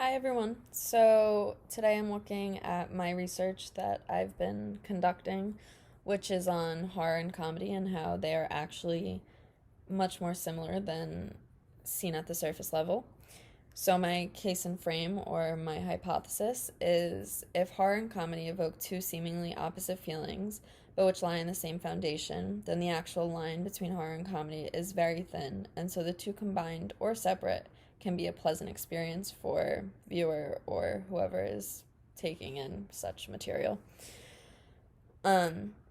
Hi everyone. So today I'm looking at my research that I've been conducting, which is on horror and comedy and how they are actually much more similar than seen at the surface level. So my case in frame or my hypothesis is if horror and comedy evoke two seemingly opposite feelings, but which lie in the same foundation, then the actual line between horror and comedy is very thin, and so the two combined or separate can be a pleasant experience for viewer or whoever is taking in such material.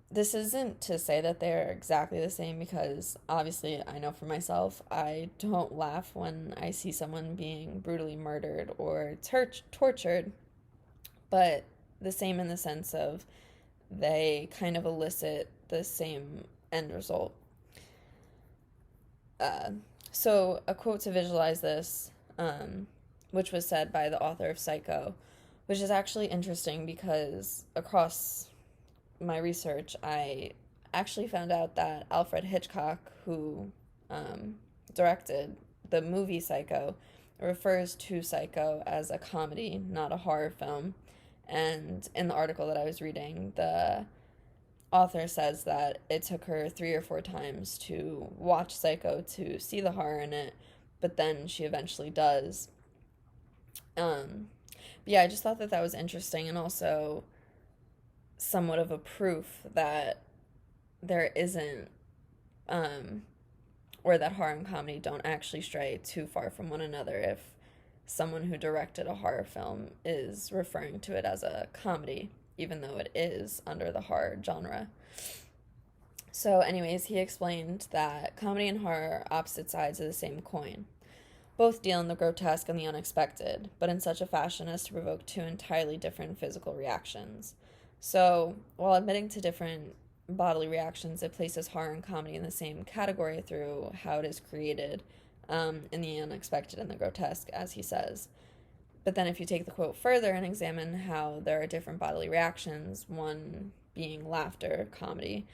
This isn't to say that they're exactly the same because obviously I know for myself I don't laugh when I see someone being brutally murdered or tortured, but the same in the sense of they kind of elicit the same end result. Uh, so, a quote to visualize this, which was said by the author of Psycho, which is actually interesting because across my research, I actually found out that Alfred Hitchcock, who directed the movie Psycho, refers to Psycho as a comedy, not a horror film. And in the article that I was reading, the author says that it took her 3 or 4 times to watch Psycho to see the horror in it, but then she eventually does. But yeah, I just thought that that was interesting and also somewhat of a proof that there isn't, um, or that horror and comedy don't actually stray too far from one another if someone who directed a horror film is referring to it as a comedy, even though it is under the horror genre. So, anyways, he explained that comedy and horror are opposite sides of the same coin. Both deal in the grotesque and the unexpected, but in such a fashion as to provoke two entirely different physical reactions. So, while admitting to different bodily reactions, it places horror and comedy in the same category through how it is created, in the unexpected and the grotesque, as he says. But then, if you take the quote further and examine how there are different bodily reactions, one being laughter, comedy,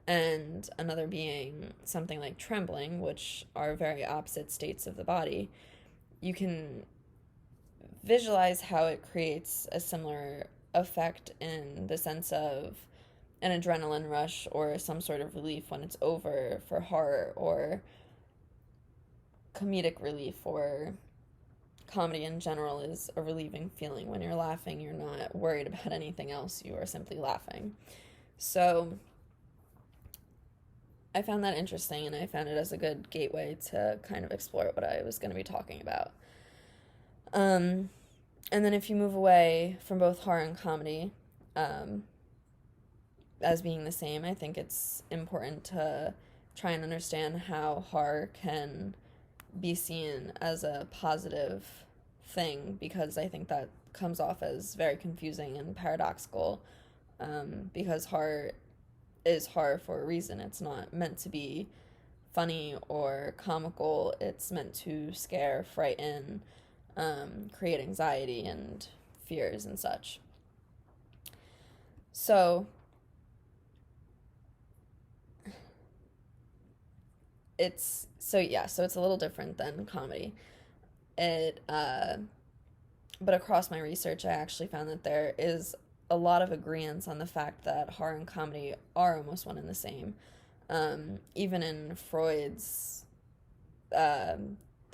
and another being something like trembling, which are very opposite states of the body, you can visualize how it creates a similar effect in the sense of an adrenaline rush or some sort of relief when it's over for horror, or comedic relief, or comedy in general is a relieving feeling. When you're laughing, you're not worried about anything else, you are simply laughing. So I found that interesting and I found it as a good gateway to kind of explore what I was going to be talking about. Um, and then if you move away from both horror and comedy, um, as being the same, I think it's important to try and understand how horror can be seen as a positive thing, because I think that comes off as very confusing and paradoxical, because horror is horror for a reason. It's not meant to be funny or comical, it's meant to scare, frighten, create anxiety and fears and such. So so it's a little different than comedy. It But across my research I actually found that there is a lot of agreement on the fact that horror and comedy are almost one and the same. Even in Freud's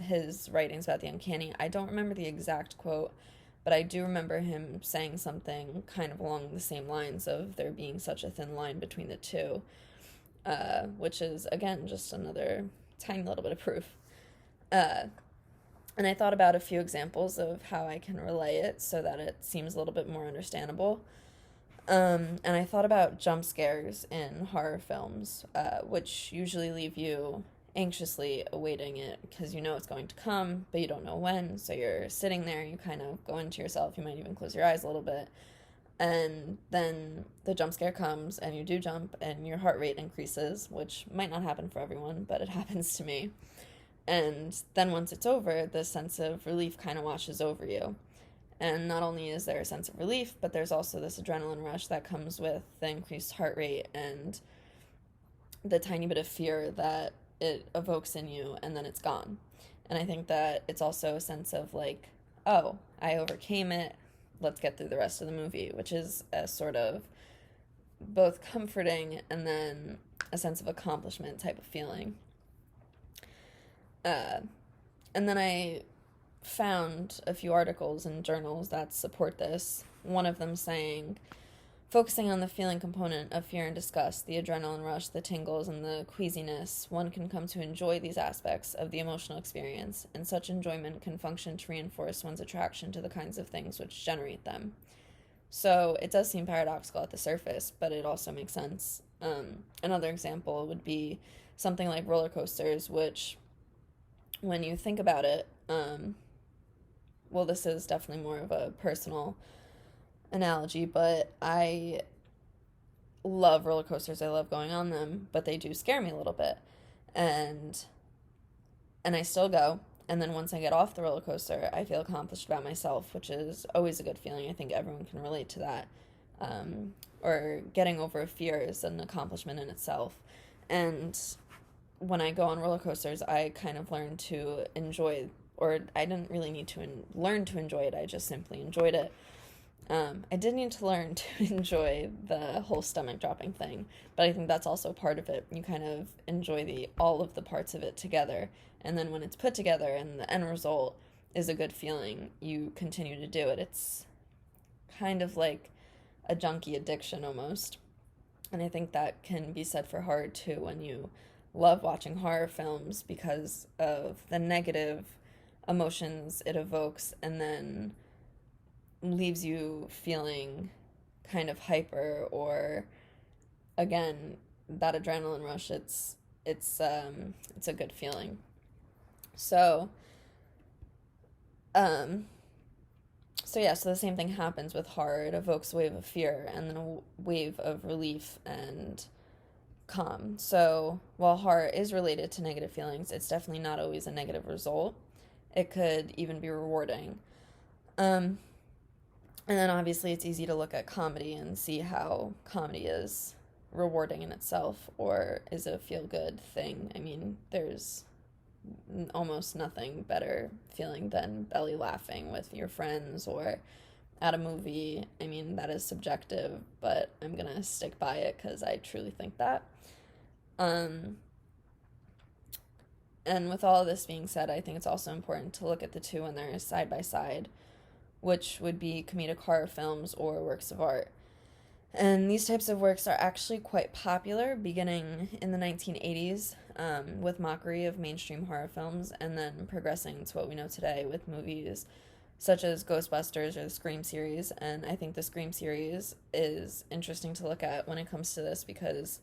his writings about the uncanny, I don't remember the exact quote, but I do remember him saying something kind of along the same lines of there being such a thin line between the two, which is, again, just another tiny little bit of proof. Uh, and I thought about a few examples of how I can relay it so that it seems a little bit more understandable. And I thought about jump scares in horror films, which usually leave you anxiously awaiting it because you know it's going to come, but you don't know when. So you're sitting there, you kind of go into yourself, you might even close your eyes a little bit. And then the jump scare comes, and you do jump, and your heart rate increases, which might not happen for everyone, but it happens to me. And then once it's over, the sense of relief kind of washes over you. And not only is there a sense of relief, but there's also this adrenaline rush that comes with the increased heart rate and the tiny bit of fear that it evokes in you, and then it's gone. And I think that it's also a sense of like oh, I overcame it. Let's get through the rest of the movie, which is a sort of both comforting and then a sense of accomplishment type of feeling. Uh, and then I found a few articles in journals that support this. One of them saying, focusing on the feeling component of fear and disgust, the adrenaline rush, the tingles, and the queasiness, one can come to enjoy these aspects of the emotional experience, and such enjoyment can function to reinforce one's attraction to the kinds of things which generate them. So it does seem paradoxical at the surface, but it also makes sense. Another example would be something like roller coasters, which, when you think about it, well, this is definitely more of a personal analogy, but I love roller coasters. I love going on them, but they do scare me a little bit. And I still go. And then once I get off the roller coaster, I feel accomplished about myself, which is always a good feeling. I think everyone can relate to that. Or getting over a fear is an accomplishment in itself. And when I go on roller coasters, I kind of learn to enjoy, or I didn't really need to learn to enjoy it. I just simply enjoyed it. I did need to learn to enjoy the whole stomach dropping thing, but I think that's also part of it. You kind of enjoy all of the parts of it together, and then when it's put together and the end result is a good feeling, you continue to do it. It's kind of like a junkie addiction almost. And I think that can be said for horror too, when you love watching horror films because of the negative emotions it evokes, and then leaves you feeling kind of hyper, or again, that adrenaline rush. It's a good feeling. So um so the same thing happens with horror. It evokes a wave of fear and then a wave of relief and calm. So while horror is related to negative feelings, it's definitely not always a negative result. It could even be rewarding. um And then obviously it's easy to look at comedy and see how comedy is rewarding in itself or is a feel good thing. I mean, there's almost nothing better feeling than belly laughing with your friends or at a movie. I mean, that is subjective, but I'm gonna stick by it because I truly think that. Um, and with all of this being said, I think it's also important to look at the two when they're side by side, which would be comedic horror films or works of art. And these types of works are actually quite popular beginning in the 1980s, with mockery of mainstream horror films, and then progressing to what we know today with movies such as Ghostbusters or the Scream series. And I think the Scream series is interesting to look at when it comes to this because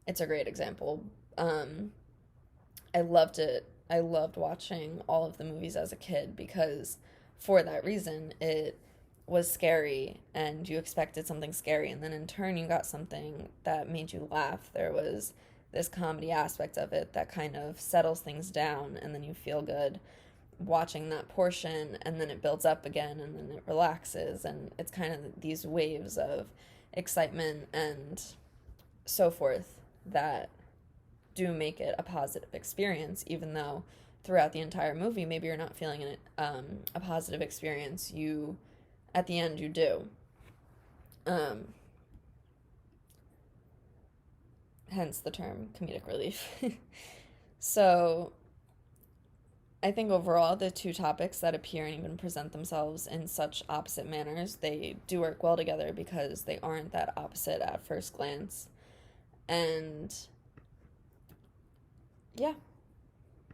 it's a great example. I loved it. I loved watching all of the movies as a kid because, for that reason, it was scary and you expected something scary, and then in turn you got something that made you laugh. There was this comedy aspect of it that kind of settles things down, and then you feel good watching that portion, and then it builds up again, and then it relaxes, and it's kind of these waves of excitement and so forth that do make it a positive experience, even though throughout the entire movie maybe you're not feeling a positive experience. You, at the end, you do. um, Hence the term comedic relief. So I think overall the two topics that appear and even present themselves in such opposite manners, they do work well together because they aren't that opposite at first glance. And yeah,